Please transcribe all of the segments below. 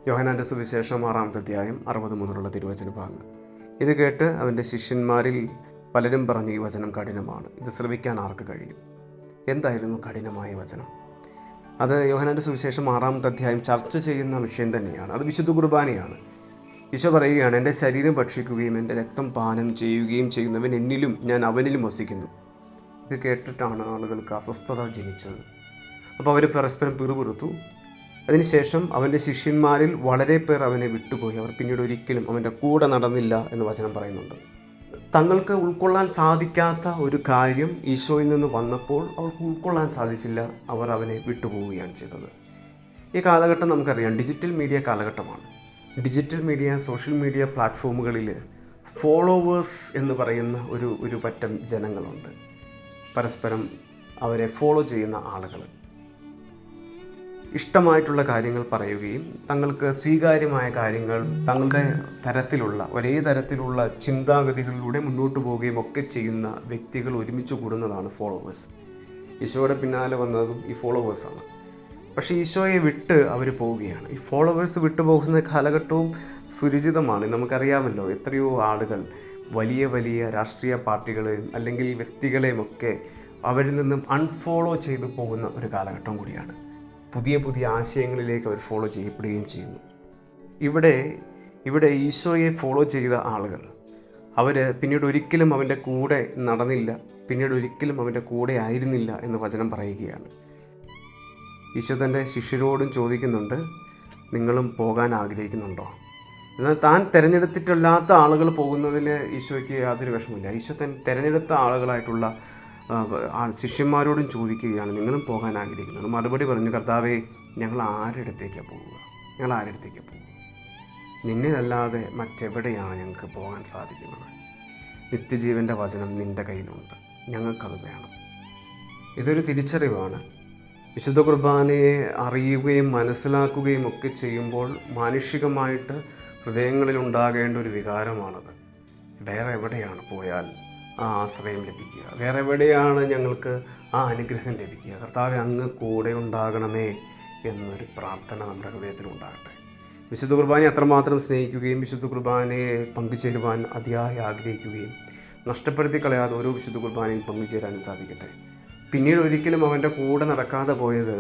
യോഹന്നാൻ്റെ സുവിശേഷം 6-ാമത്തെ അധ്യായം 60 മുതലുള്ള തിരുവചന ഭാഗങ്ങൾ. ഇത് കേട്ട് അവൻ്റെ ശിഷ്യന്മാരിൽ പലരും പറഞ്ഞു, ഈ വചനം കഠിനമാണ്, ഇത് ശ്രവിക്കാൻ ആർക്ക് കഴിയും? എന്തായിരുന്നു കഠിനമായ വചനം? അത് യോഹന്നാൻ്റെ സുവിശേഷം 6-ാമത്തെ അധ്യായം ചർച്ച ചെയ്യുന്ന വിഷയം തന്നെയാണ്. അത് വിശുദ്ധ കുർബാനയാണ്. ഈശോ പറയുകയാണ്, എൻ്റെ ശരീരം ഭക്ഷിക്കുകയും എൻ്റെ രക്തം പാനം ചെയ്യുകയും ചെയ്യുന്നവൻ എന്നിലും ഞാൻ അവനിലും വസിക്കുന്നു. ഇത് കേട്ടിട്ടാണ് ആളുകൾക്ക് അസ്വസ്ഥത ജനിച്ചത്. അപ്പോൾ അവർ പരസ്പരം പിറുപിറുത്തു. അതിനുശേഷം അവൻ്റെ ശിഷ്യന്മാരിൽ വളരെ പേർ അവനെ വിട്ടുപോയി. അവർ പിന്നീട് ഒരിക്കലും അവൻ്റെ കൂടെ നടന്നില്ല എന്ന് വചനം പറയുന്നുണ്ട്. തങ്ങൾക്ക് ഉൾക്കൊള്ളാൻ സാധിക്കാത്ത ഒരു കാര്യം ഈശോയിൽ നിന്ന് വന്നപ്പോൾ അവർക്ക് ഉൾക്കൊള്ളാൻ സാധിച്ചില്ല. അവർ അവനെ വിട്ടുപോവുകയാണ് ചെയ്തത്. ഈ കാലഘട്ടം നമുക്കറിയാം, ഡിജിറ്റൽ മീഡിയ കാലഘട്ടമാണ്. ഡിജിറ്റൽ മീഡിയ, സോഷ്യൽ മീഡിയ പ്ലാറ്റ്ഫോമുകളിൽ ഫോളോവേഴ്സ് എന്ന് പറയുന്ന ഒരു പറ്റം ജനങ്ങളുണ്ട്. പരസ്പരം അവരെ ഫോളോ ചെയ്യുന്ന ആളുകൾ ഇഷ്ടമായിട്ടുള്ള കാര്യങ്ങൾ പറയുകയും തങ്ങൾക്ക് സ്വീകാര്യമായ കാര്യങ്ങൾ തങ്ങളുടെ തരത്തിലുള്ള ഒരേ തരത്തിലുള്ള ചിന്താഗതികളിലൂടെ മുന്നോട്ട് പോവുകയും ഒക്കെ ചെയ്യുന്ന വ്യക്തികൾ ഒരുമിച്ച് കൂടുന്നതാണ് ഫോളോവേഴ്സ്. ഈശോയുടെ പിന്നാലെ വന്നതും ഈ ഫോളോവേഴ്സാണ്. പക്ഷേ ഈശോയെ വിട്ട് അവർ പോവുകയാണ്. ഈ ഫോളോവേഴ്സ് വിട്ടുപോകുന്ന കാലഘട്ടവും സുരക്ഷിതമാണ്. നമുക്കറിയാമല്ലോ, എത്രയോ ആളുകൾ വലിയ വലിയ രാഷ്ട്രീയ പാർട്ടികളെയും അല്ലെങ്കിൽ വ്യക്തികളെയും ഒക്കെ അവരിൽ നിന്നും അൺഫോളോ ചെയ്തു പോകുന്ന ഒരു കാലഘട്ടം കൂടിയാണ്. പുതിയ പുതിയ ആശയങ്ങളിലേക്ക് അവർ ഫോളോ ചെയ്യപ്പെടുകയും ചെയ്യുന്നു. ഇവിടെ ഈശോയെ ഫോളോ ചെയ്ത ആളുകൾ അവർ പിന്നീട് ഒരിക്കലും അവൻ്റെ കൂടെ നടന്നില്ല, പിന്നീട് ഒരിക്കലും അവൻ്റെ കൂടെ ആയിരുന്നില്ല എന്ന് വചനം പറയുകയാണ്. ഈശോ തൻ്റെ ശിഷ്യരോടും ചോദിക്കുന്നുണ്ട്, നിങ്ങളും പോകാൻ ആഗ്രഹിക്കുന്നുണ്ടോ? എന്നാൽ താൻ തിരഞ്ഞെടുത്തിട്ടില്ലാത്ത ആളുകൾ പോകുന്നതിൽ ഈശോയ്ക്ക് യാതൊരു വിഷമമില്ല. ഈശോ തിരഞ്ഞെടുത്ത ആളുകളായിട്ടുള്ള ശിഷ്യന്മാരോടും ചോദിക്കുകയാണ്, നിങ്ങളും പോകാൻ ആഗ്രഹിക്കുന്നത്? മറുപടി പറഞ്ഞു, കർത്താവേ, ഞങ്ങൾ ആരുടെ അടുത്തേക്കാണ് പോകുക? നിന്നിലല്ലാതെ മറ്റെവിടെയാണ് ഞങ്ങൾക്ക് പോകാൻ സാധിക്കുന്നത്? നിത്യജീവൻ്റെ വചനം നിൻ്റെ കയ്യിലുണ്ട്, ഞങ്ങൾക്കത് വേണം. ഇതൊരു തിരിച്ചറിവാണ്. വിശുദ്ധ കുർബാനയെ അറിയുകയും മനസ്സിലാക്കുകയും ഒക്കെ ചെയ്യുമ്പോൾ മാനുഷികമായിട്ട് ഹൃദയങ്ങളിൽ ഉണ്ടാകേണ്ട ഒരു വികാരമാണത്. വേറെ എവിടെയാണ് പോയാൽ ആ ആശ്രയം ലഭിക്കുക? വേറെ എവിടെയാണ് ഞങ്ങൾക്ക് ആ അനുഗ്രഹം ലഭിക്കുക? കർത്താവേ, അങ്ങ് കൂടെ ഉണ്ടാകണമേ എന്നൊരു പ്രാർത്ഥന നമ്മുടെ ഹൃദയത്തിലുണ്ടാകട്ടെ. വിശുദ്ധ കുർബാനയെ അത്രമാത്രം സ്നേഹിക്കുകയും വിശുദ്ധ കുർബാനയെ പങ്കുചേരുവാൻ അതിയായി ആഗ്രഹിക്കുകയും നഷ്ടപ്പെടുത്തി കളയാതെ ഓരോ വിശുദ്ധ കുർബാനയിൽ പങ്കുചേരാനും സാധിക്കട്ടെ. പിന്നീട് ഒരിക്കലും അവൻ്റെ കൂടെ നടക്കാതെ പോയത്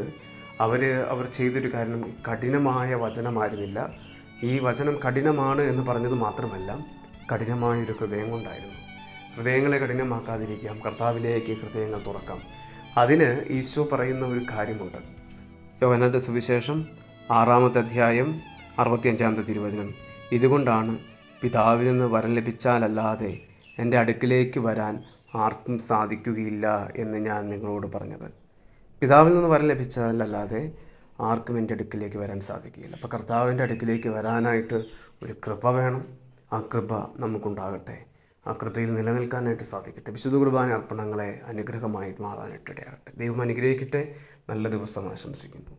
അവർ ചെയ്തൊരു കാരണം കഠിനമായ വചനമായിരുന്നില്ല. ഈ വചനം കഠിനമാണ് എന്ന് പറഞ്ഞത് മാത്രമല്ല, കഠിനമായൊരു ഹൃദയം കൊണ്ടായിരുന്നു. ഹൃദയങ്ങളെ കഠിനമാക്കാതിരിക്കാം, കർത്താവിലേക്ക് ഹൃദയങ്ങൾ തുറക്കാം. അതിന് ഈശോ പറയുന്ന ഒരു കാര്യമുണ്ട്. യോഹന്നാൻ്റെ സുവിശേഷം 6-ാമത്തെ അധ്യായം 65-ാമത്തെ തിരുവചനം, ഇതുകൊണ്ടാണ് പിതാവിൽ നിന്ന് വരം ലഭിച്ചാലല്ലാതെ എൻ്റെ അടുക്കിലേക്ക് വരാൻ ആർക്കും സാധിക്കുകയില്ല എന്ന് ഞാൻ നിങ്ങളോട് പറഞ്ഞത്. പിതാവിൽ നിന്ന് വരം ലഭിച്ചാലല്ലാതെ ആർക്കും എൻ്റെ അടുക്കിലേക്ക് വരാൻ സാധിക്കുകയില്ല. അപ്പോൾ കർത്താവിൻ്റെ അടുക്കിലേക്ക് വരാനായിട്ട് ഒരു കൃപ വേണം. ആ കൃപ നമുക്കുണ്ടാകട്ടെ. ആ കൃപയിൽ നിലനിൽക്കാനായിട്ട് സാധിക്കട്ടെ. വിശുദ്ധ കുർബാന അർപ്പണങ്ങളെ അനുഗ്രഹമായിട്ട് മാറാനായിട്ട് ഇടയാകട്ടെ. ദൈവം അനുഗ്രഹിക്കട്ടെ. നല്ല ദിവസം ആശംസിക്കുന്നു.